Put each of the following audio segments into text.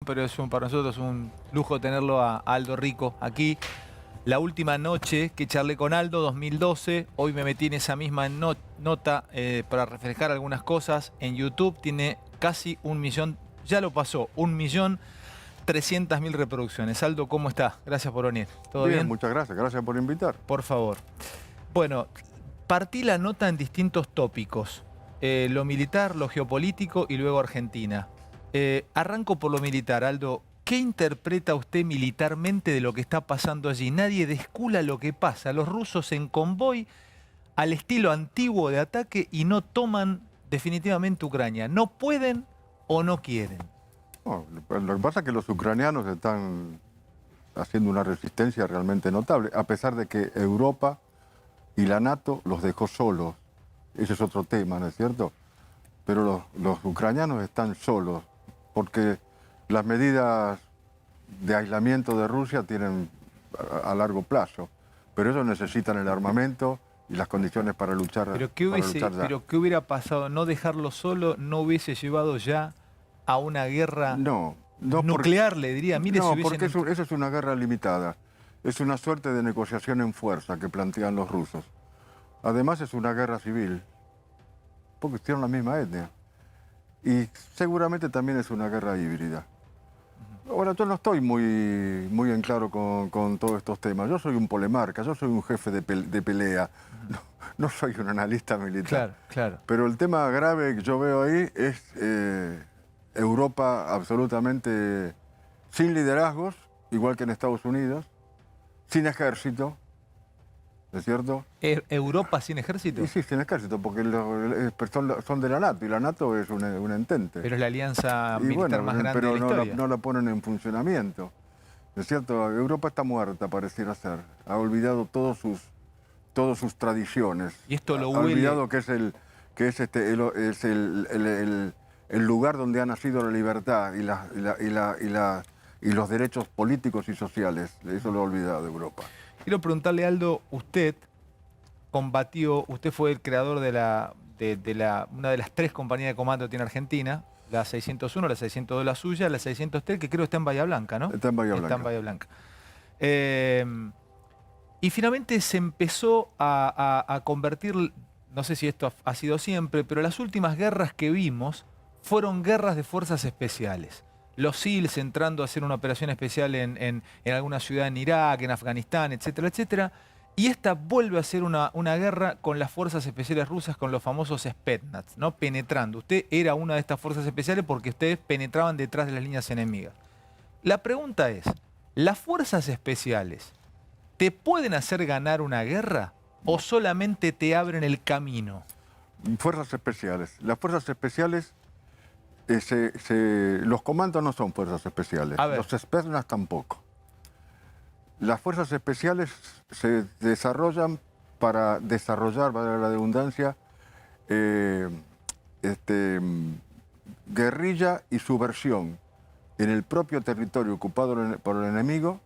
pero para nosotros es un lujo tenerlo a Aldo Rico aquí. La última noche que charlé con Aldo, 2012, hoy me metí en esa misma nota para refrescar algunas cosas. En YouTube tiene casi 1 millón, ya lo pasó, 1.300.000 reproducciones. Aldo, ¿cómo está? Gracias por venir. ¿Todo bien? Bien, muchas gracias. Gracias por invitar. Por favor. Bueno, partí la nota en distintos tópicos. Lo militar, lo geopolítico y luego Argentina. Arranco por lo militar, Aldo. ¿Qué interpreta usted militarmente de lo que está pasando allí? Nadie descula lo que pasa. Los rusos en convoy al estilo antiguo de ataque y no toman definitivamente Ucrania. ¿No pueden o no quieren? No, lo que pasa es que los ucranianos están haciendo una resistencia realmente notable, a pesar de que Europa y la NATO los dejó solos. Ese es otro tema, ¿no es cierto? Pero los ucranianos están solos, porque las medidas de aislamiento de Rusia tienen a largo plazo, pero ellos necesitan el armamento y las condiciones para luchar. ¿Pero qué hubiera pasado? ¿No dejarlo solo no hubiese llevado ya a una guerra nuclear, le diría? Mire, no, si porque eso es una guerra limitada. Es una suerte de negociación en fuerza que plantean los rusos. Además es una guerra civil, porque tienen la misma etnia. Y seguramente también es una guerra híbrida. Ahora, yo no estoy muy en claro con todos estos temas. Yo soy un polemarca, yo soy un jefe de pelea, no soy un analista militar. Claro, claro. Pero el tema grave que yo veo ahí es Europa absolutamente sin liderazgos, igual que en Estados Unidos, sin ejército, ¿no es cierto? ¿Europa sin ejército? Sí, sin ejército, porque son de la NATO, y la NATO es un entente. Pero es la alianza militar más grande de la historia. No la ponen en funcionamiento, ¿no es cierto? Europa está muerta, pareciera ser. Ha olvidado todas sus tradiciones. Y esto lo ha olvidado que es el lugar donde ha nacido la libertad y los derechos políticos y sociales. Eso lo ha olvidado Europa. Quiero preguntarle, Aldo, usted fue el creador de una de las 3 compañías de comando que tiene Argentina, la 601, la 602 la suya, la 603, que creo que está en Bahía Blanca, ¿no? Está en Bahía Blanca. Está en Bahía Blanca. Y finalmente se empezó a convertir, no sé si esto ha sido siempre, pero las últimas guerras que vimos fueron guerras de fuerzas especiales. Los SEALs entrando a hacer una operación especial en alguna ciudad en Irak, en Afganistán, etcétera, etcétera. Y esta vuelve a ser una guerra con las fuerzas especiales rusas, con los famosos Spetsnaz, ¿no? Penetrando. Usted era una de estas fuerzas especiales porque ustedes penetraban detrás de las líneas enemigas. La pregunta es, ¿las fuerzas especiales te pueden hacer ganar una guerra o solamente te abren el camino? Fuerzas especiales. Las fuerzas especiales... los comandos no son fuerzas especiales, los Spetsnaz tampoco. Las fuerzas especiales se desarrollan para desarrollar, para la redundancia, guerrilla y subversión en el propio territorio ocupado por el enemigo,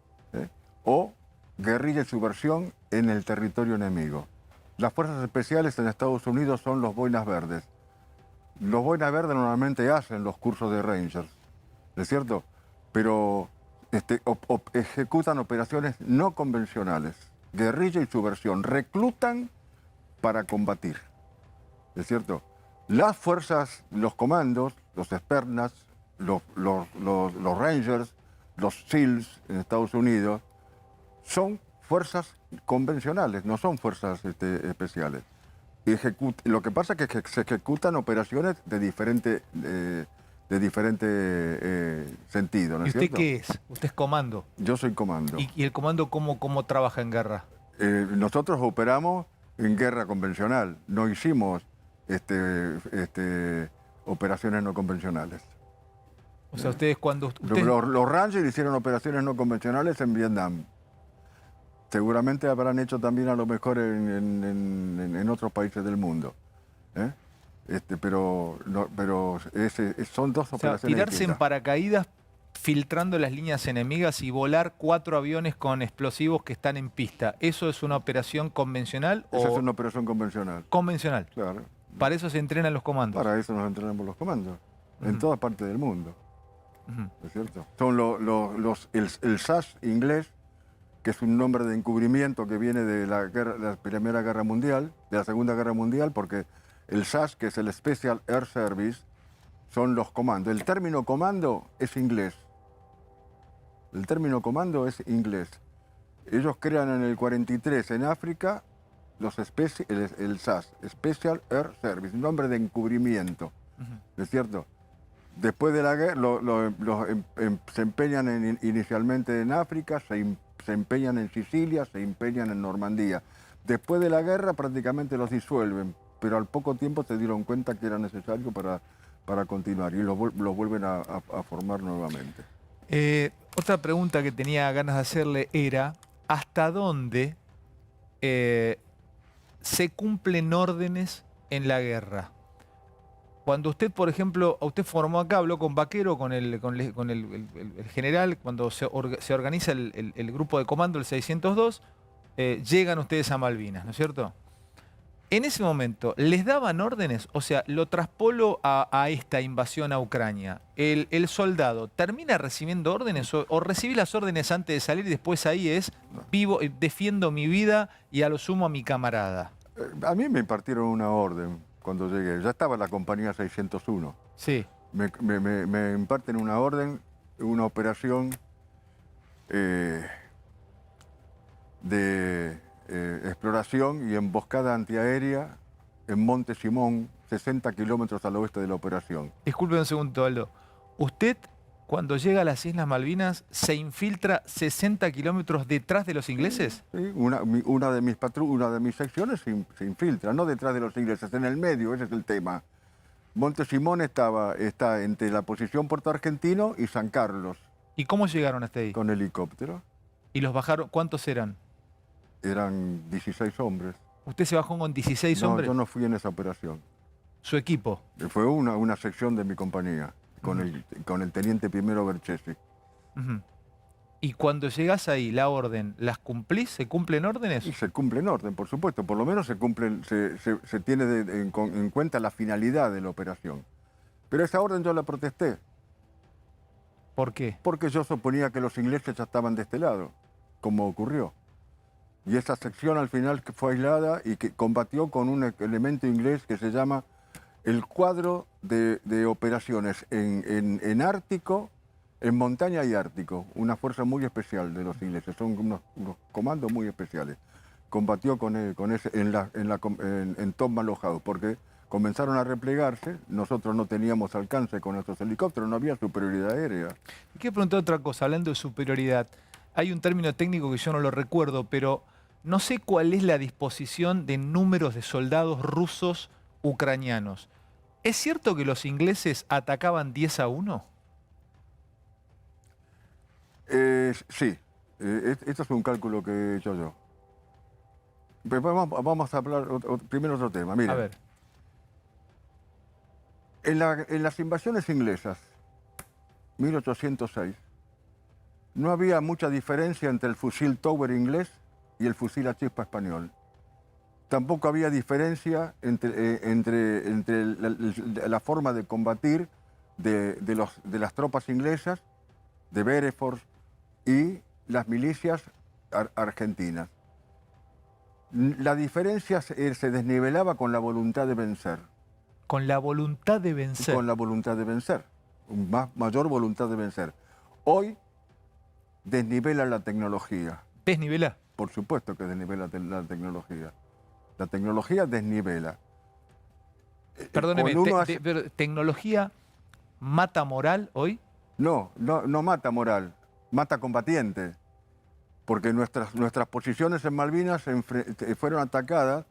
o guerrilla y subversión en el territorio enemigo. Las fuerzas especiales en Estados Unidos son los boinas verdes. Los boinas verdes normalmente hacen los cursos de Rangers, ¿no es cierto? Pero ejecutan operaciones no convencionales, guerrilla y subversión, reclutan para combatir, ¿no es cierto? Las fuerzas, los comandos, los Spetsnaz, los Rangers, los SEALs en Estados Unidos, son fuerzas convencionales, no son fuerzas especiales. Lo que pasa es que se ejecutan operaciones de diferente sentido, ¿no es cierto? ¿Y usted qué es? ¿Usted es comando? Yo soy comando. ¿Y el comando cómo trabaja en guerra? Nosotros operamos en guerra convencional, no hicimos operaciones no convencionales. O sea, ustedes cuando... Los Rangers hicieron operaciones no convencionales en Vietnam. Seguramente habrán hecho también a lo mejor en otros países del mundo. Pero son dos operaciones tirarse distintas. en paracaídas filtrando las líneas enemigas y volar 4 aviones con explosivos que están en pista. ¿Eso es una operación convencional? Esa es una operación convencional. Convencional. Claro. ¿Para eso se entrenan los comandos? Para eso nos entrenamos los comandos. En todas partes del mundo. Ujú. ¿no es cierto? Son el SAS inglés, que es un nombre de encubrimiento que viene de la Primera Guerra Mundial, de la Segunda Guerra Mundial, porque el SAS, que es el Special Air Service, son los comandos. El término comando es inglés. El término comando es inglés. Ellos crean en el 43 en África el SAS, Special Air Service, un nombre de encubrimiento, ¿no es cierto? Después de la guerra, se empeñan inicialmente en África, se empeñan en Sicilia, se empeñan en Normandía. Después de la guerra prácticamente los disuelven, pero al poco tiempo se dieron cuenta que era necesario para continuar y los vuelven a formar nuevamente. Otra pregunta que tenía ganas de hacerle era, ¿hasta dónde se cumplen órdenes en la guerra? Cuando usted, por ejemplo, usted formó acá, habló con Baquero, con el general, cuando se organiza el grupo de comando, el 602, llegan ustedes a Malvinas, ¿no es cierto? En ese momento, ¿les daban órdenes? O sea, lo traspolo a esta invasión a Ucrania. ¿El soldado termina recibiendo órdenes o recibí las órdenes antes de salir y después ahí es vivo, defiendo mi vida y a lo sumo a mi camarada? A mí me impartieron una orden cuando llegué. Ya estaba la compañía 601. Sí. Me imparten una orden, una operación de exploración y emboscada antiaérea en Monte Simón, 60 kilómetros al oeste de la operación. Disculpe un segundo, Aldo. ¿Usted, cuando llega a las Islas Malvinas, se infiltra 60 kilómetros detrás de los ingleses? Sí, una de mis secciones se infiltra, no detrás de los ingleses, en el medio, ese es el tema. Monte Simón está entre la posición Puerto Argentino y San Carlos. ¿Y cómo llegaron hasta ahí? Con helicóptero. ¿Y los bajaron? ¿Cuántos eran? Eran 16 hombres. ¿Usted se bajó con 16 hombres? No, yo no fui en esa operación. ¿Su equipo? Fue una sección de mi compañía, con el teniente primero Berchesi. Y cuando llegás ahí, la orden, ¿las cumplís? ¿Se cumplen órdenes? Y se cumplen orden, por supuesto. Por lo menos se tiene en cuenta la finalidad de la operación. Pero esa orden yo la protesté. ¿Por qué? Porque yo suponía que los ingleses ya estaban de este lado, como ocurrió. Y esa sección al final que fue aislada y que combatió con un elemento inglés que se llama el cuadro de operaciones en Ártico, en montaña y Ártico, una fuerza muy especial de los ingleses, son unos comandos muy especiales. Combatió en Tom Mallow, porque comenzaron a replegarse, nosotros no teníamos alcance con nuestros helicópteros, no había superioridad aérea. Y quiero preguntar otra cosa, hablando de superioridad. Hay un término técnico que yo no lo recuerdo, pero no sé cuál es la disposición de números de soldados rusos ucranianos. ¿Es cierto que los ingleses atacaban 10-1? Sí, esto es un cálculo que he hecho yo. Pero vamos a hablar primero otro tema. Mira, A ver. En las invasiones inglesas, 1806, no había mucha diferencia entre el fusil Tower inglés y el fusil a chispa español. Tampoco había diferencia entre la forma de combatir de las tropas inglesas, de Hereford, y las milicias argentinas. La diferencia se desnivelaba con la voluntad de vencer. Con la voluntad de vencer. Con la voluntad de vencer, mayor voluntad de vencer. Hoy desnivela la tecnología. ¿Desnivela? Por supuesto que desnivela la tecnología. La tecnología desnivela. Perdóneme, ¿tecnología mata moral hoy? No mata moral, mata combatiente. Porque nuestras posiciones en Malvinas fueron atacadas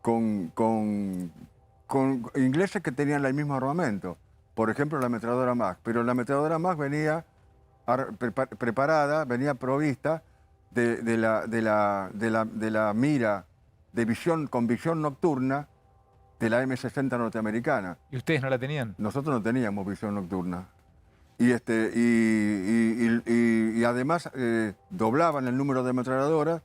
con ingleses que tenían el mismo armamento. Por ejemplo, la ametralladora MAG. Pero la ametralladora MAG venía preparada, venía provista de la mira con visión nocturna de la M60 norteamericana. ¿Y ustedes no la tenían? Nosotros no teníamos visión nocturna. Y además doblaban el número de ametralladoras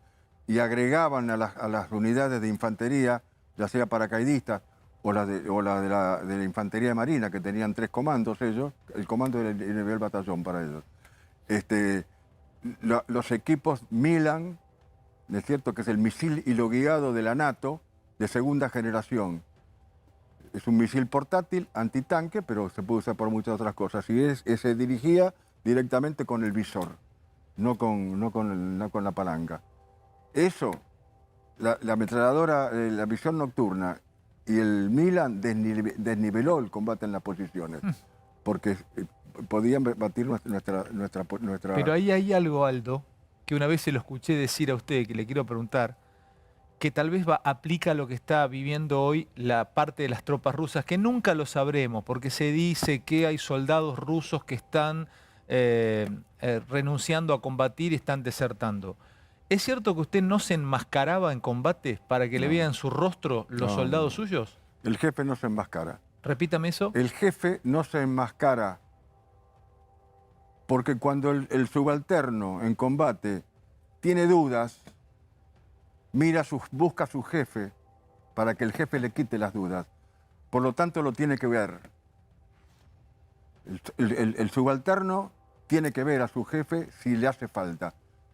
y agregaban a las unidades de infantería, ya sea paracaidistas o de la Infantería Marina, que tenían 3 comandos ellos, el comando era el batallón para ellos. Los equipos Milan, ¿no es cierto?, que es el misil hilo-guiado de la NATO de segunda generación. Es un misil portátil, antitanque, pero se puede usar por muchas otras cosas. Y se dirigía directamente con el visor, no con la palanca. Eso, la ametralladora, la visión nocturna y el Milan desniveló el combate en las posiciones, porque podían batir nuestra... Pero ahí hay algo, Aldo, que una vez se lo escuché decir a usted, que le quiero preguntar, que tal vez aplica a lo que está viviendo hoy la parte de las tropas rusas, que nunca lo sabremos, porque se dice que hay soldados rusos que están renunciando a combatir y están desertando. ¿Es cierto que usted no se enmascaraba en combate para que le vean su rostro los soldados suyos? El jefe no se enmascara. Repítame eso. El jefe no se enmascara porque cuando el subalterno en combate tiene dudas, busca a su jefe para que el jefe le quite las dudas. Por lo tanto, lo tiene que ver. El subalterno tiene que ver a su jefe si le hace falta.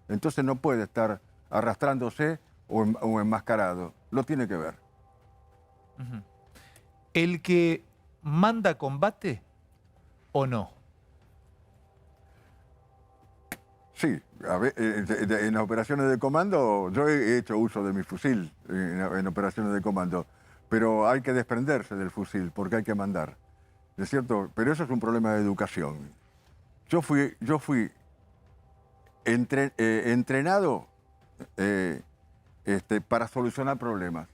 Entonces no puede estar arrastrándose o enmascarado. Lo tiene que ver. ¿El que manda combate o no? Sí, en operaciones de comando yo he hecho uso de mi fusil en operaciones de comando, pero hay que desprenderse del fusil porque hay que mandar, ¿es cierto? Pero eso es un problema de educación. Yo fui entrenado para solucionar problemas,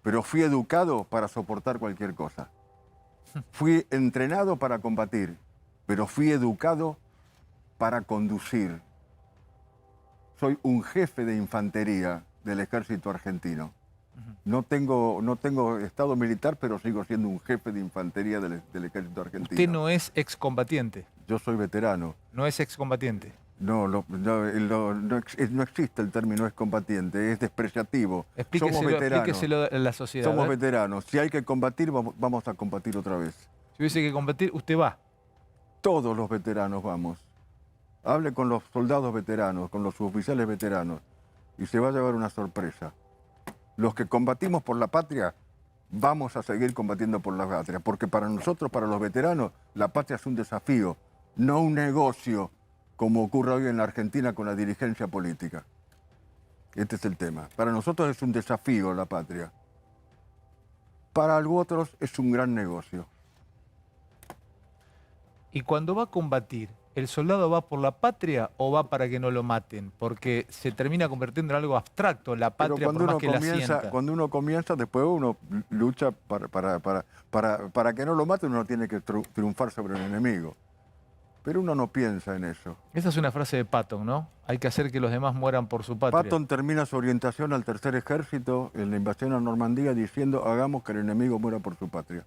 pero fui educado para soportar cualquier cosa. Fui entrenado para combatir, pero fui educado para conducir. Soy un jefe de infantería del ejército argentino. No tengo estado militar, pero sigo siendo un jefe de infantería del ejército argentino. ¿Usted no es excombatiente? Yo soy veterano. ¿No es excombatiente? No existe el término excombatiente, es despreciativo. Somos veteranos. Explíqueselo a la sociedad. Somos veteranos. Si hay que combatir, vamos a combatir otra vez. Si hubiese que combatir, usted va. Todos los veteranos vamos. Hable con los soldados veteranos, con los suboficiales veteranos, y se va a llevar una sorpresa. Los que combatimos por la patria, vamos a seguir combatiendo por la patria, porque para nosotros, para los veteranos, la patria es un desafío, no un negocio, como ocurre hoy en la Argentina con la dirigencia política. Este es el tema. Para nosotros es un desafío la patria. Para otros es un gran negocio. Y cuando va a combatir, ¿el soldado va por la patria o va para que no lo maten? Porque se termina convirtiendo en algo abstracto, la patria, por más que la sienta. Cuando uno comienza, después uno lucha para que no lo maten, uno tiene que triunfar sobre el enemigo. Pero uno no piensa en eso. Esa es una frase de Patton, ¿no? Hay que hacer que los demás mueran por su patria. Patton termina su orientación al tercer ejército en la invasión a Normandía diciendo: hagamos que el enemigo muera por su patria.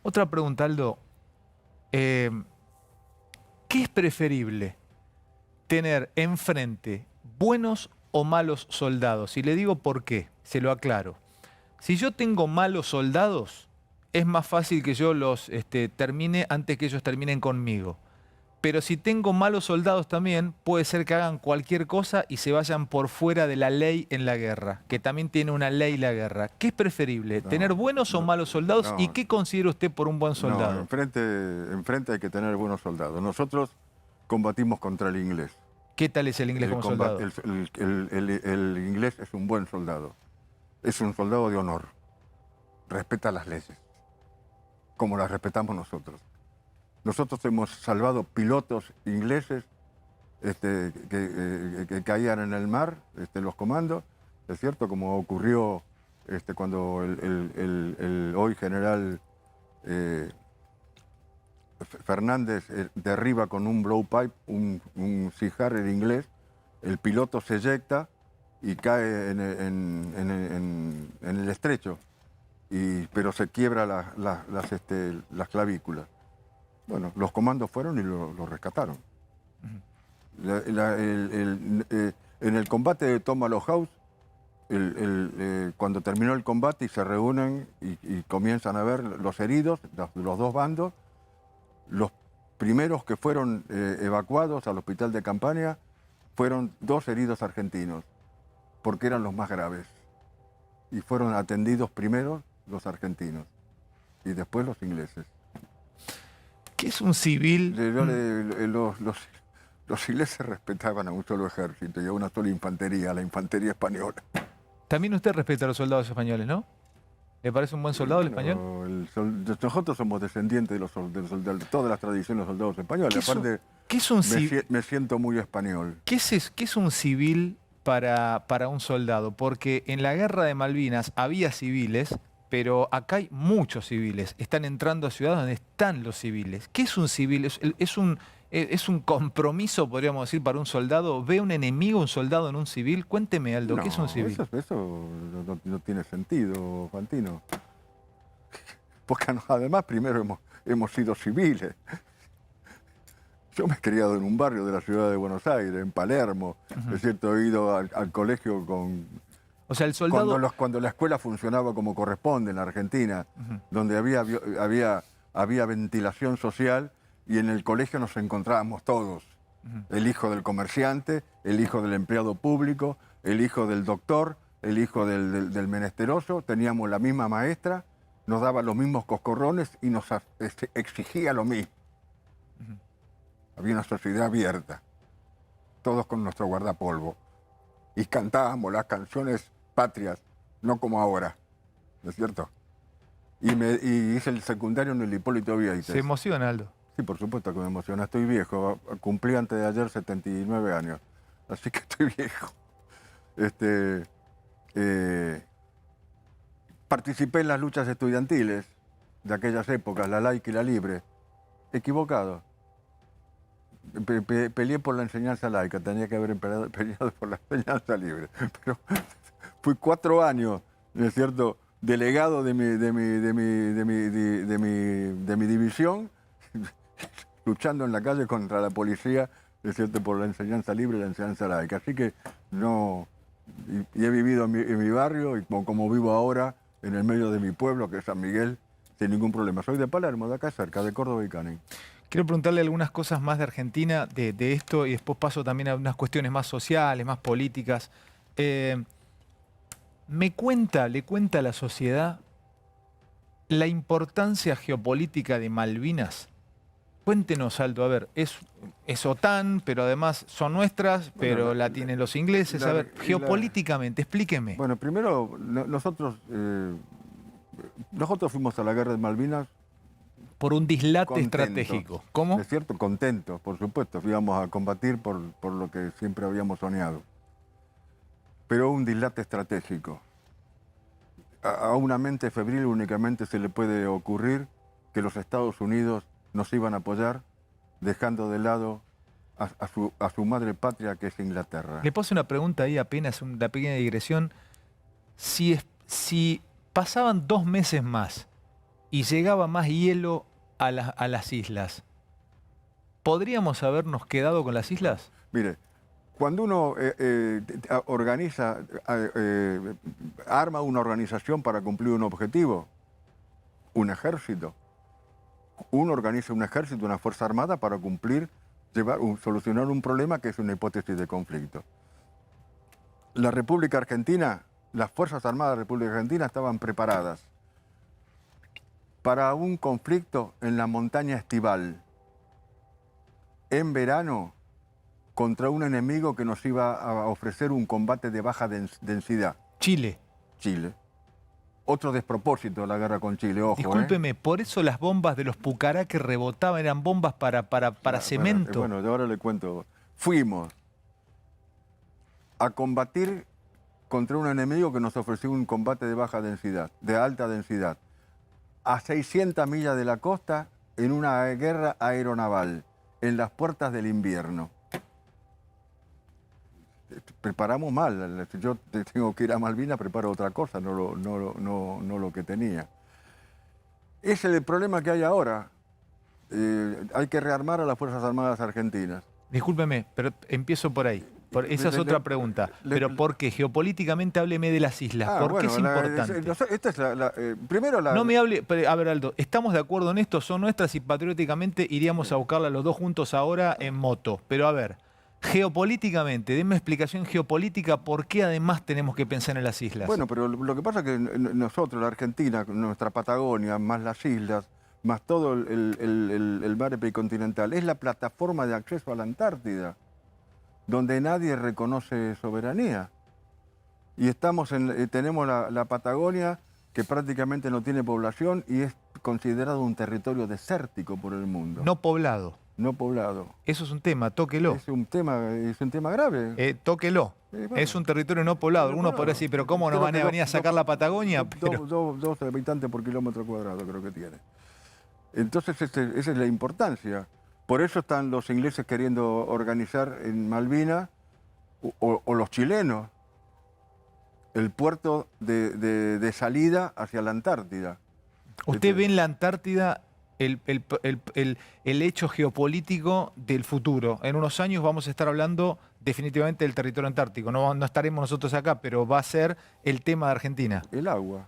Otra pregunta, Aldo. ¿Qué es preferible? ¿Tener enfrente buenos o malos soldados? Y le digo por qué, se lo aclaro. Si yo tengo malos soldados, es más fácil que yo los termine antes que ellos terminen conmigo. Pero si tengo malos soldados también, puede ser que hagan cualquier cosa y se vayan por fuera de la ley en la guerra, que también tiene una ley la guerra. ¿Qué es preferible? ¿Tener buenos o malos soldados? ¿Y qué considera usted por un buen soldado? Enfrente hay que tener buenos soldados. Nosotros combatimos contra el inglés. ¿Qué tal es el inglés como soldado? El inglés es un buen soldado. Es un soldado de honor. Respeta las leyes, como las respetamos nosotros. Nosotros hemos salvado pilotos ingleses que caían en el mar, los comandos, es cierto, como ocurrió cuando el hoy general Fernández derriba con un blowpipe un Sea Harrier inglés, el piloto se eyecta y cae en el estrecho, pero se quiebra las clavículas. Bueno, los comandos fueron y lo rescataron. En el combate de Tomahawk House, cuando terminó el combate y se reúnen y comienzan a ver los heridos, los dos bandos, los primeros que fueron evacuados al hospital de campaña fueron 2 heridos argentinos, porque eran los más graves. Y fueron atendidos primero los argentinos y después los ingleses. ¿Qué es un civil? Los ingleses respetaban a un solo ejército y a una sola infantería, la infantería española. También usted respeta a los soldados españoles, ¿no? ¿Le parece un buen soldado el español? Nosotros somos descendientes de todas las tradiciones de los soldados españoles. Aparte, ¿qué es un civil? me siento muy español. ¿Qué es un civil para un soldado? Porque en la guerra de Malvinas había civiles, pero acá hay muchos civiles. Están entrando a ciudades donde están los civiles. ¿Qué es un civil? ¿Es un compromiso, podríamos decir, para un soldado? ¿Ve un enemigo, un soldado en un civil? Cuénteme, Aldo, ¿qué es un civil? Eso no tiene sentido, Fantino. Porque además primero hemos sido civiles. Yo me he criado en un barrio de la ciudad de Buenos Aires, en Palermo. Es cierto, he ido al colegio con... O sea, el soldado... Cuando la escuela funcionaba como corresponde en la Argentina, donde había ventilación social y en el colegio nos encontrábamos todos. El hijo del comerciante, el hijo del empleado público, el hijo del doctor, el hijo del menesteroso. Teníamos la misma maestra, nos daba los mismos coscorrones y nos exigía lo mismo. Había una sociedad abierta, todos con nuestro guardapolvo. Y cantábamos las canciones patrias, no como ahora, ¿no es cierto? Y hice el secundario en el Hipólito Vieites. ¿Se emociona, Aldo? Sí, por supuesto que me emociona. Estoy viejo, cumplí antes de ayer 79 años, así que estoy viejo. Participé en las luchas estudiantiles de aquellas épocas, la laica y la libre. Equivocado. Peleé por la enseñanza laica, tenía que haber peleado por la enseñanza libre. Pero fui 4 años, ¿no es cierto?, delegado de mi división, luchando en la calle contra la policía, ¿no es cierto?, por la enseñanza libre y la enseñanza laica. Así que no, y he vivido en mi barrio y como vivo ahora, en el medio de mi pueblo, que es San Miguel, sin ningún problema. Soy de Palermo, de acá cerca, de Córdoba y Canning. Quiero preguntarle algunas cosas más de Argentina, de esto, y después paso también a unas cuestiones más sociales, más políticas. ¿Le cuenta a la sociedad la importancia geopolítica de Malvinas? Cuéntenos, Aldo, a ver, es OTAN, pero además son nuestras, pero la tienen los ingleses. A ver, geopolíticamente, explíqueme. Bueno, primero, nosotros fuimos a la guerra de Malvinas por un dislate contentos, estratégico. ¿Cómo? Es cierto, contentos, por supuesto. Íbamos a combatir por lo que siempre habíamos soñado. Pero un dislate estratégico. A una mente febril únicamente se le puede ocurrir que los Estados Unidos nos iban a apoyar, dejando de lado a su madre patria, que es Inglaterra. Le paso una pregunta ahí, apenas una pequeña digresión. Si pasaban 2 meses más y llegaba más hielo a las islas, ¿podríamos habernos quedado con las islas? Mire, cuando uno arma una organización para cumplir un objetivo, un ejército, uno organiza un ejército, una fuerza armada para solucionar un problema que es una hipótesis de conflicto. La República Argentina, las Fuerzas Armadas de la República Argentina estaban preparadas para un conflicto en la montaña estival, en verano, contra un enemigo que nos iba a ofrecer un combate de baja densidad. Chile. Otro despropósito de la guerra con Chile, ojo. Discúlpeme, por eso las bombas de los Pucará que rebotaban eran bombas para cemento. Bueno, yo ahora le cuento. Fuimos a combatir contra un enemigo que nos ofreció un combate de baja densidad, de alta densidad, a 600 millas de la costa, en una guerra aeronaval, en las puertas del invierno. Preparamos mal. Si yo tengo que ir a Malvinas, preparo otra cosa, no lo que tenía. Ese es el problema que hay ahora. Hay que rearmar a las Fuerzas Armadas argentinas. Discúlpeme, pero empiezo por ahí. Esa es otra pregunta. Pero ¿por qué? Geopolíticamente hábleme de las islas. ¿Por qué es importante? Esta es primero No me hable... A ver, Aldo, ¿estamos de acuerdo en esto? Son nuestras y patrióticamente iríamos a buscarlas los dos juntos ahora en moto. Pero a ver, geopolíticamente, denme explicación geopolítica por qué además tenemos que pensar en las islas. Bueno, pero lo que pasa es que nosotros, la Argentina, nuestra Patagonia, más las islas, más todo el mar epicontinental, es la plataforma de acceso a la Antártida, donde nadie reconoce soberanía. Y tenemos la Patagonia, que prácticamente no tiene población y es considerado un territorio desértico por el mundo. No poblado. No poblado. Eso es un tema, tóquelo. Es un tema grave. Tóquelo. Bueno, es un territorio no poblado. Algunos podrán decir, pero ¿cómo nos van a venir a sacar la Patagonia? Dos habitantes por kilómetro cuadrado creo que tiene. Entonces esa es la importancia. Por eso están los ingleses queriendo organizar en Malvinas, o los chilenos, el puerto de salida hacia la Antártida. ¿Usted ve en la Antártida el hecho geopolítico del futuro? En unos años vamos a estar hablando definitivamente del territorio antártico. No estaremos nosotros acá, pero va a ser el tema de Argentina. El agua.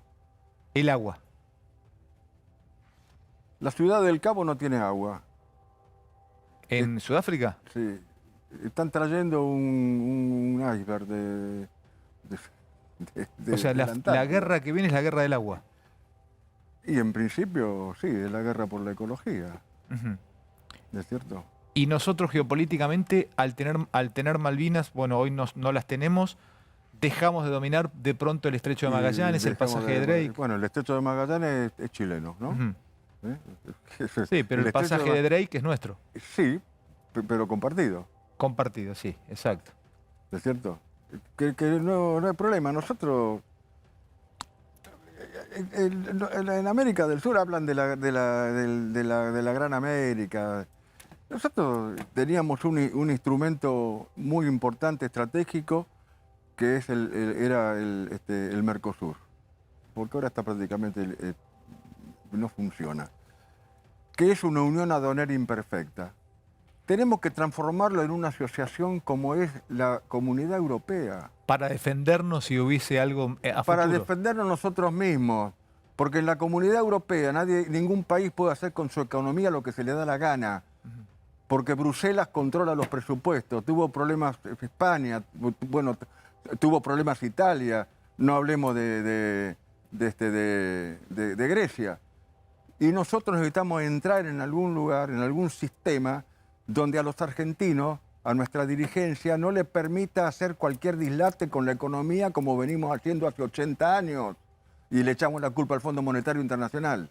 El agua. La ciudad del Cabo no tiene agua. ¿En Sudáfrica? Sí. Están trayendo un iceberg o sea, la guerra que viene es la guerra del agua. Y en principio, sí, es la guerra por la ecología. ¿Es cierto? Y nosotros geopolíticamente, al tener Malvinas, bueno, hoy no las tenemos, dejamos de dominar de pronto el Estrecho de Magallanes, el pasaje de Drake. Bueno, el Estrecho de Magallanes es chileno, ¿no? Sí, pero el pasaje de Drake es nuestro. Sí, pero compartido. Compartido, sí, exacto. ¿Es cierto? Que no hay problema. Nosotros, en América del Sur hablan de la Gran América. Nosotros teníamos un instrumento muy importante, estratégico, que era el Mercosur. Porque ahora está prácticamente, no funciona. Que es una unión aduanera imperfecta. Tenemos que transformarlo en una asociación como es la Comunidad Europea. Para defendernos si hubiese algo a Para futuro. defendernos nosotros mismos. Porque en la Comunidad Europea ningún país puede hacer con su economía lo que se le da la gana. Porque Bruselas controla los presupuestos. Tuvo problemas España, bueno, tuvo problemas Italia. No hablemos de Grecia. Y nosotros necesitamos entrar en algún lugar, en algún sistema, donde a los argentinos, a nuestra dirigencia, no le permita hacer cualquier dislate con la economía como venimos haciendo hace 80 años y le echamos la culpa al Fondo Monetario Internacional.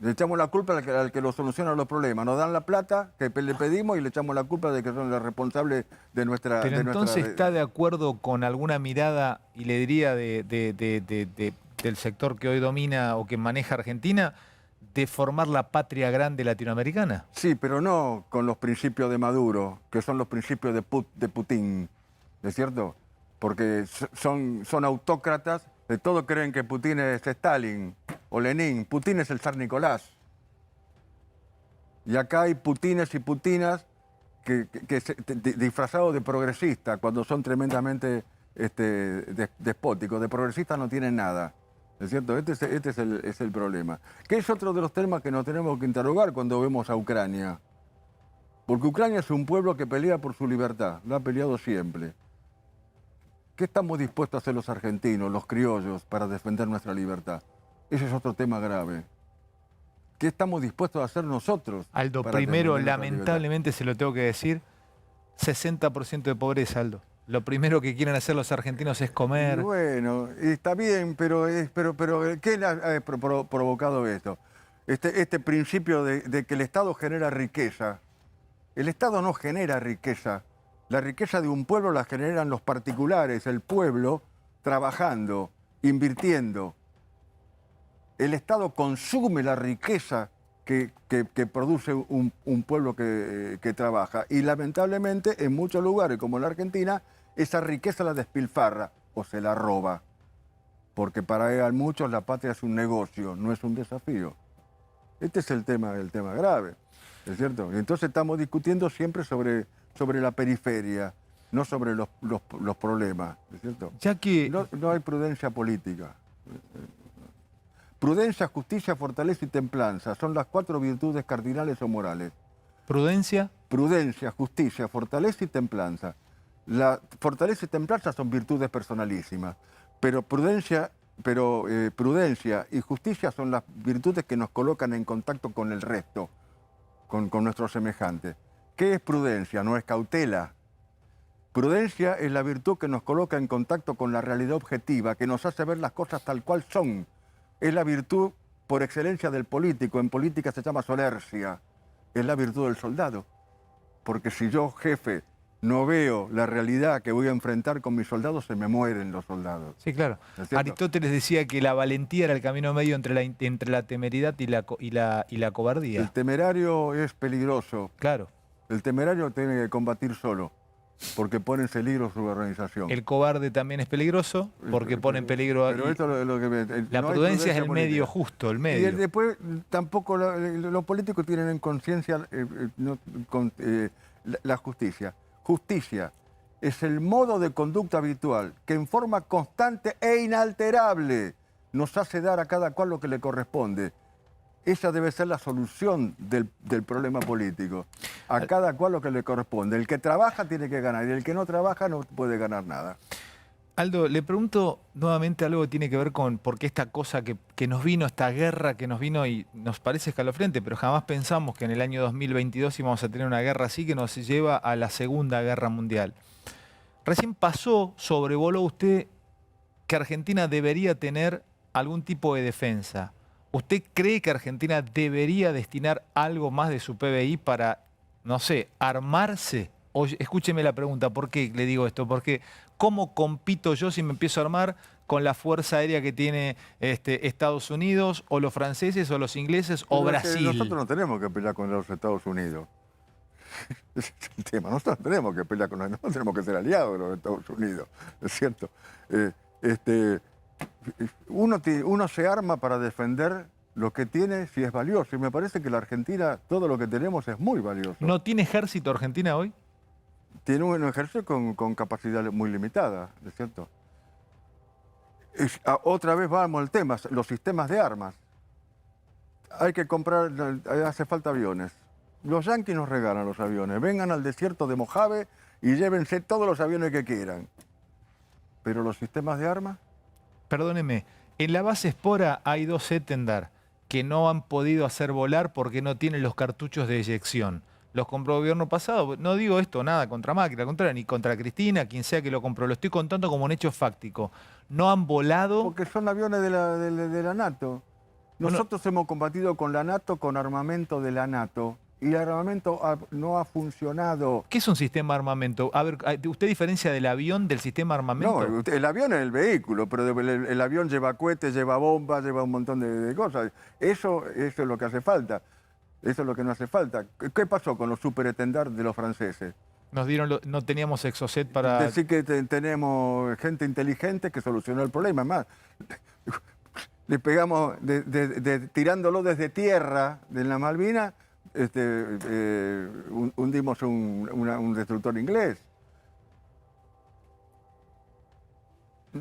Le echamos la culpa al que lo soluciona los problemas. Nos dan la plata que le pedimos y le echamos la culpa de que son los responsables de nuestra... Pero entonces ¿está de acuerdo con alguna mirada, y le diría del sector que hoy domina o que maneja Argentina, de formar la patria grande latinoamericana? Sí, pero no con los principios de Maduro, que son los principios de Putin, ¿es cierto? Porque son autócratas, de todo creen que Putin es Stalin o Lenin. Putin es el zar Nicolás. Y acá hay putines y putinas disfrazados de progresistas, cuando son tremendamente despóticos. De progresistas no tienen nada. ¿Es cierto? Este es el problema. Que es otro de los temas que nos tenemos que interrogar cuando vemos a Ucrania. Porque Ucrania es un pueblo que pelea por su libertad, lo ha peleado siempre. ¿Qué estamos dispuestos a hacer los argentinos, los criollos, para defender nuestra libertad? Ese es otro tema grave. ¿Qué estamos dispuestos a hacer nosotros? Aldo, primero, lamentablemente se lo tengo que decir, 60% de pobreza, Aldo. Lo primero que quieren hacer los argentinos es comer. Y bueno, está bien, pero ¿qué ha provocado esto? Este principio de que el Estado genera riqueza. El Estado no genera riqueza. La riqueza de un pueblo la generan los particulares, el pueblo trabajando, invirtiendo. El Estado consume la riqueza que produce un pueblo que trabaja. Y lamentablemente en muchos lugares, como en la Argentina, esa riqueza la despilfarra o se la roba. Porque para muchos la patria es un negocio, no es un desafío. Este es el tema grave. ¿es cierto? Entonces estamos discutiendo siempre sobre la periferia, no sobre los problemas, ¿es cierto? Ya que... No hay prudencia política. Prudencia, justicia, fortaleza y templanza son las 4 virtudes cardinales o morales. ¿Prudencia? Prudencia, justicia, fortaleza y templanza. La fortaleza y templanza son virtudes personalísimas, pero prudencia y justicia son las virtudes que nos colocan en contacto con el resto, con nuestros semejantes. ¿Qué es prudencia? No es cautela. Prudencia es la virtud que nos coloca en contacto con la realidad objetiva, que nos hace ver las cosas tal cual son. Es la virtud por excelencia del político. En política se llama solercia. Es la virtud del soldado. Porque si yo, jefe, no veo la realidad que voy a enfrentar con mis soldados, se me mueren los soldados. Sí, claro. Aristóteles decía que la valentía era el camino medio entre la temeridad y la cobardía. El temerario es peligroso. Claro. El temerario tiene que combatir solo, porque pone en peligro su organización. El cobarde también es peligroso, porque pone en peligro... Pero esto es lo que la no prudencia es el política. medio justo, el medio. Y después tampoco los políticos tienen en conciencia la justicia. Justicia es el modo de conducta habitual que en forma constante e inalterable nos hace dar a cada cual lo que le corresponde. Esa debe ser la solución del problema político. A cada cual lo que le corresponde. El que trabaja tiene que ganar y el que no trabaja no puede ganar nada. Aldo, le pregunto nuevamente algo que tiene que ver con por qué esta cosa que nos vino, esta guerra que nos vino y nos parece escalofriante, pero jamás pensamos que en el año 2022 íbamos a tener una guerra así que nos lleva a la Segunda Guerra Mundial. Recién sobrevoló usted que Argentina debería tener algún tipo de defensa. ¿Usted cree que Argentina debería destinar algo más de su PBI para, no sé, armarse? O, escúcheme la pregunta, ¿por qué le digo esto? Porque ¿cómo compito yo si me empiezo a armar con la fuerza aérea que tiene Estados Unidos, o los franceses, o los ingleses, o Brasil? Nosotros no tenemos que pelear con los Estados Unidos. Ese es el tema. Nosotros no tenemos que pelear con nosotros, tenemos que ser aliados de los Estados Unidos, ¿es cierto? Uno se arma para defender lo que tiene si es valioso. Y me parece que la Argentina, todo lo que tenemos es muy valioso. ¿No tiene ejército Argentina hoy? Tiene un ejército con capacidad muy limitada, ¿es cierto? Otra vez vamos al tema, los sistemas de armas. Hay que comprar, hace falta aviones. Los yanquis nos regalan los aviones. Vengan al desierto de Mojave y llévense todos los aviones que quieran. Pero los sistemas de armas... Perdóneme, en la base Espora hay 2 Etendard que no han podido hacer volar porque no tienen los cartuchos de eyección. Los compró el gobierno pasado. No digo esto nada contra Macri, al contrario, ni contra Cristina, quien sea que lo compró. Lo estoy contando como un hecho fáctico. No han volado... Porque son aviones de la NATO. Nosotros hemos combatido con la NATO, con armamento de la NATO. Y el armamento no ha funcionado. ¿Qué es un sistema de armamento? A ver, ¿usted diferencia del avión del sistema de armamento? No, el avión es el vehículo, pero el avión lleva cohetes, lleva bombas, lleva un montón de cosas. Eso es lo que hace falta. Eso es lo que no hace falta. ¿Qué pasó con los superetendards de los franceses? Nos dieron no teníamos Exocet para... Decir que tenemos gente inteligente que solucionó el problema. Más, le pegamos tirándolo desde tierra, de la Malvinas, hundimos un destructor inglés.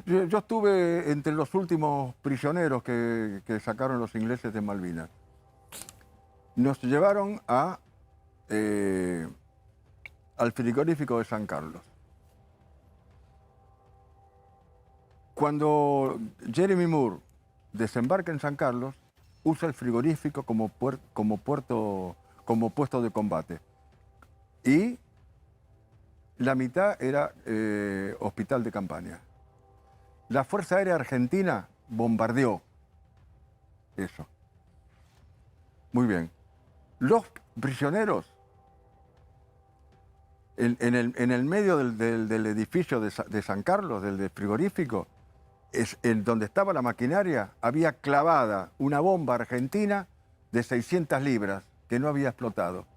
Yo estuve entre los últimos prisioneros que sacaron los ingleses de Malvinas. Nos llevaron al frigorífico de San Carlos. Cuando Jeremy Moore desembarca en San Carlos, usa el frigorífico como puesto de combate. Y la mitad era hospital de campaña. La Fuerza Aérea Argentina bombardeó eso. Muy bien. Los prisioneros, en el medio del edificio de San Carlos, del frigorífico, en donde estaba la maquinaria, había clavada una bomba argentina de 600 libras que no había explotado.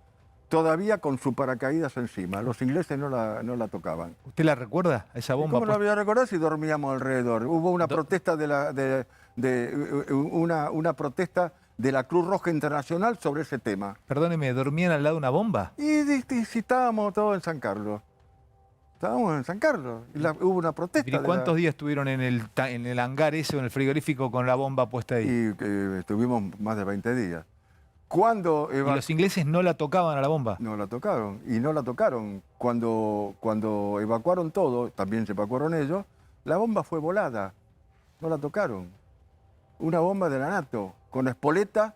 Todavía con su paracaídas encima. Los ingleses no la tocaban. ¿Usted la recuerda, esa bomba? ¿Cómo la voy a recordar si dormíamos alrededor? Hubo una protesta una protesta de la Cruz Roja Internacional sobre ese tema. Perdóneme, ¿dormían al lado de una bomba? Y si estábamos todos en San Carlos. Estábamos en San Carlos. Y hubo una protesta. ¿Y cuántos días estuvieron en el hangar ese o en el frigorífico con la bomba puesta ahí? Y estuvimos más de 20 días. Cuando ¿Y los ingleses no la tocaban a la bomba? No la tocaron. Y no la tocaron. Cuando evacuaron todo, también se evacuaron ellos, la bomba fue volada. No la tocaron. Una bomba de la NATO, con espoleta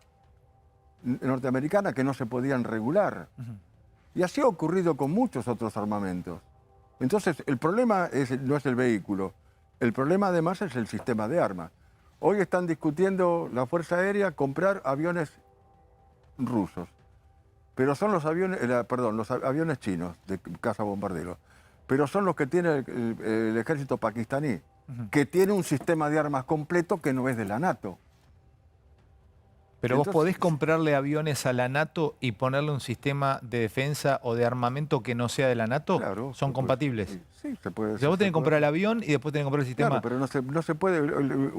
norteamericana que no se podían regular. Y así ha ocurrido con muchos otros armamentos. Entonces, el problema no es el vehículo. El problema además es el sistema de armas. Hoy están discutiendo la Fuerza Aérea comprar aviones rusos. Pero son los aviones chinos de caza bombarderos. Pero son los que tiene el ejército pakistaní, que tiene un sistema de armas completo que no es de la NATO. Pero Entonces, vos podés comprarle aviones a la NATO y ponerle un sistema de defensa o de armamento que no sea de la NATO. Claro, ¿Son compatibles? Sí, se puede. O sea, vos tenés que comprar el avión y después tenés que comprar el sistema. Claro, pero no se puede.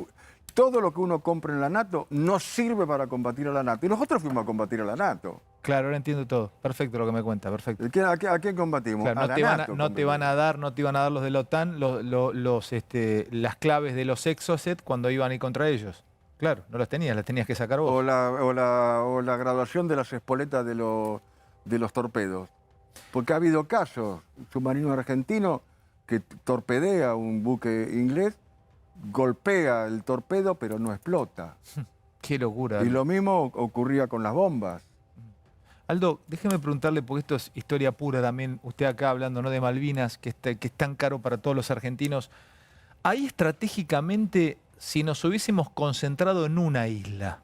Todo lo que uno compra en la NATO no sirve para combatir a la NATO. Y nosotros fuimos a combatir a la NATO. Claro, ahora entiendo todo. Perfecto lo que me cuenta, perfecto. ¿A quién combatimos? Claro, a no te van NATO, no te iban a dar los de la OTAN las claves de los Exocet cuando iban a ir contra ellos. Claro, no las tenías que sacar vos. o la graduación de las espoletas de los torpedos. Porque ha habido casos, submarino argentino que torpedea un buque inglés, golpea el torpedo pero no explota. Qué locura. Y lo mismo ocurría con las bombas. Aldo, déjeme preguntarle, porque esto es historia pura también, usted acá hablando, ¿no?, de Malvinas, que es tan caro para todos los argentinos. Ahí estratégicamente, si nos hubiésemos concentrado en una isla,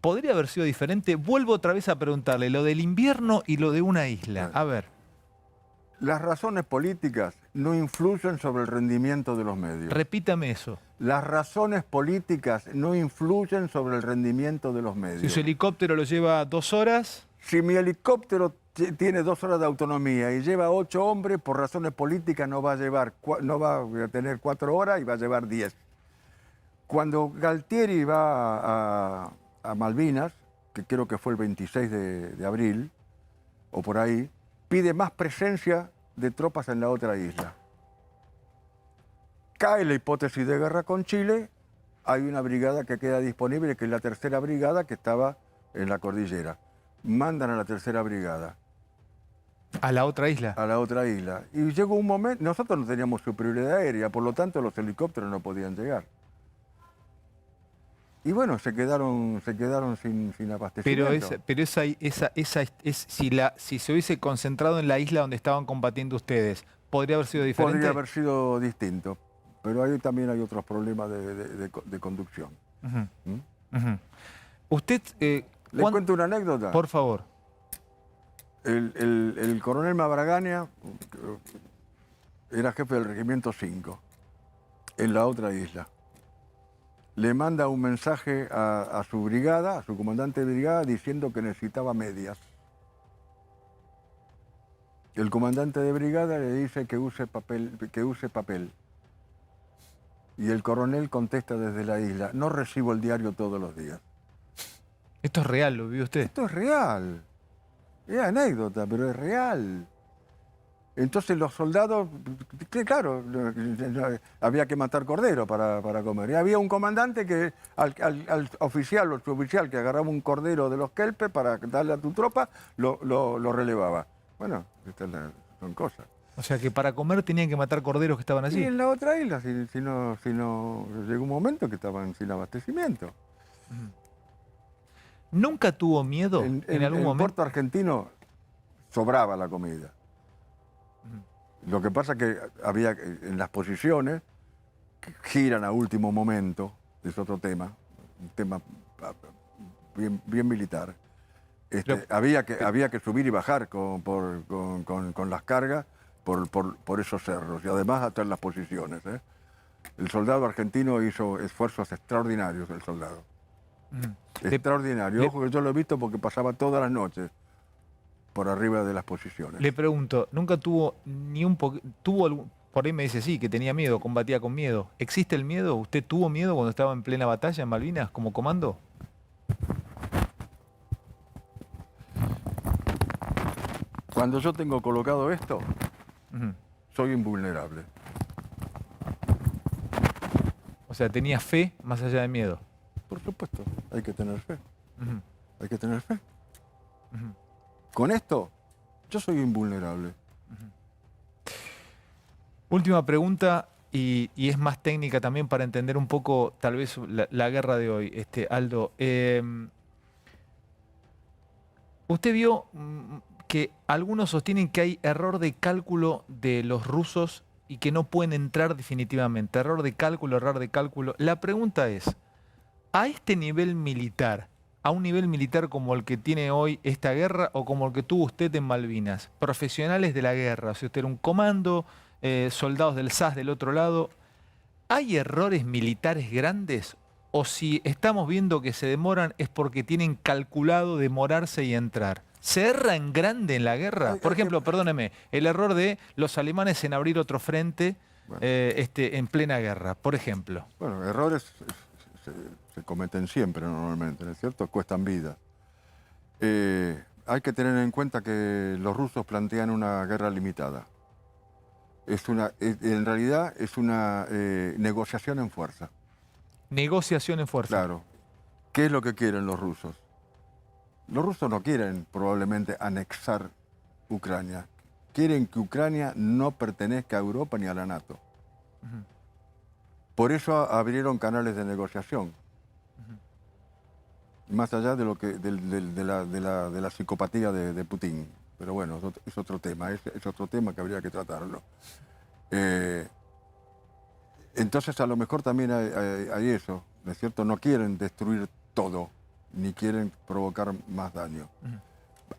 ¿podría haber sido diferente? Vuelvo otra vez a preguntarle, lo del invierno y lo de una isla. A ver. Las razones políticas no influyen sobre el rendimiento de los medios. Repítame eso. Las razones políticas no influyen sobre el rendimiento de los medios. Si su helicóptero lo lleva 2 horas... Si mi helicóptero tiene 2 horas de autonomía y lleva 8 hombres, por razones políticas no va a tener 4 horas y va a llevar 10. Cuando Galtieri va a Malvinas, que creo que fue el 26 de abril, o por ahí, pide más presencia de tropas en la otra isla. Cae la hipótesis de guerra con Chile, hay una brigada que queda disponible, que es la 3ª brigada que estaba en la cordillera. Mandan a la 3ª brigada. ¿A la otra isla? A la otra isla. Y llegó un momento, nosotros no teníamos superioridad aérea, por lo tanto los helicópteros no podían llegar. Y bueno, se quedaron sin abastecimiento. Pero si se hubiese concentrado en la isla donde estaban combatiendo ustedes, ¿podría haber sido diferente? Podría haber sido distinto, pero ahí también hay otros problemas de conducción. Usted... ¿Le cuento una anécdota? Por favor. El coronel Mabragaña era jefe del regimiento 5, en la otra isla. Le manda un mensaje a su brigada, a su comandante de brigada, diciendo que necesitaba medias. El comandante de brigada le dice que use papel. Y el coronel contesta desde la isla: no recibo el diario todos los días. Esto es real, ¿lo vio usted? Esto es real. Es anécdota, pero es real. Entonces los soldados, claro, había que matar cordero para comer. Y había un comandante que al oficial o suboficial que agarraba un cordero de los kelpes para darle a tu tropa, lo relevaba. Bueno, estas son cosas. O sea que para comer tenían que matar corderos que estaban allí. Y en la otra isla, si no, llegó un momento que estaban sin abastecimiento. ¿Nunca tuvo miedo en algún momento? En Puerto Argentino sobraba la comida. Lo que pasa es que había en las posiciones que giran a último momento, es otro tema, un tema bien militar. Había que subir y bajar con las cargas por esos cerros y además hasta en las posiciones. El soldado argentino hizo esfuerzos extraordinarios, el soldado. Extraordinario. Ojo que yo lo he visto porque pasaba todas las noches por arriba de las posiciones. Le pregunto, ¿nunca tuvo ni un poco... Por ahí me dice sí, que tenía miedo, combatía con miedo. ¿Existe el miedo? ¿Usted tuvo miedo cuando estaba en plena batalla en Malvinas como comando? Cuando yo tengo colocado esto, Ujú. soy invulnerable. O sea, tenía fe más allá de miedo. Por supuesto, hay que tener fe. Ujú. Hay que tener fe. Ujú. Con esto, yo soy invulnerable. Última pregunta, y es más técnica también para entender un poco tal vez la guerra de hoy, Aldo. Usted vio que algunos sostienen que hay error de cálculo de los rusos y que no pueden entrar definitivamente. Error de cálculo, error de cálculo. La pregunta es, a este nivel militar, a un nivel militar como el que tiene hoy esta guerra o como el que tuvo usted en Malvinas, profesionales de la guerra, si usted era un comando, soldados del SAS del otro lado, ¿hay errores militares grandes? O si estamos viendo que se demoran es porque tienen calculado demorarse y entrar. ¿Se erra en grande en la guerra? Por ejemplo, perdóneme, el error de los alemanes en abrir otro frente Bueno. en plena guerra, por ejemplo. Bueno, errores se cometen siempre normalmente, ¿no es cierto? Cuestan vida. Hay que tener en cuenta que los rusos plantean una guerra limitada. En realidad es una negociación en fuerza. Negociación en fuerza. Claro. ¿Qué es lo que quieren los rusos? Los rusos no quieren probablemente anexar Ucrania. Quieren que Ucrania no pertenezca a Europa ni a la NATO. Ujú. Por eso abrieron canales de negociación. Más allá de, de la psicopatía de Putin. Pero bueno, es otro tema, es otro tema que habría que tratarlo. Entonces a lo mejor también hay eso, ¿no es cierto? No quieren destruir todo, ni quieren provocar más daño.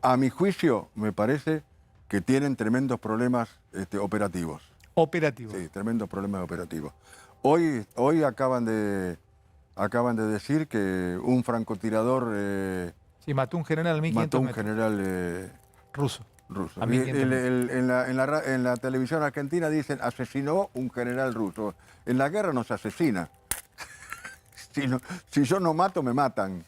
A mi juicio, me parece que tienen tremendos problemas operativos. Operativo. Sí, tremendos problemas operativos. Hoy acaban de decir que un francotirador Sí, mató un general a 1500 mató a un metros. general Ruso. ruso. A 1500 metros. En la televisión argentina dicen asesinó un general ruso. En la guerra no se asesina. Si yo no mato, me matan.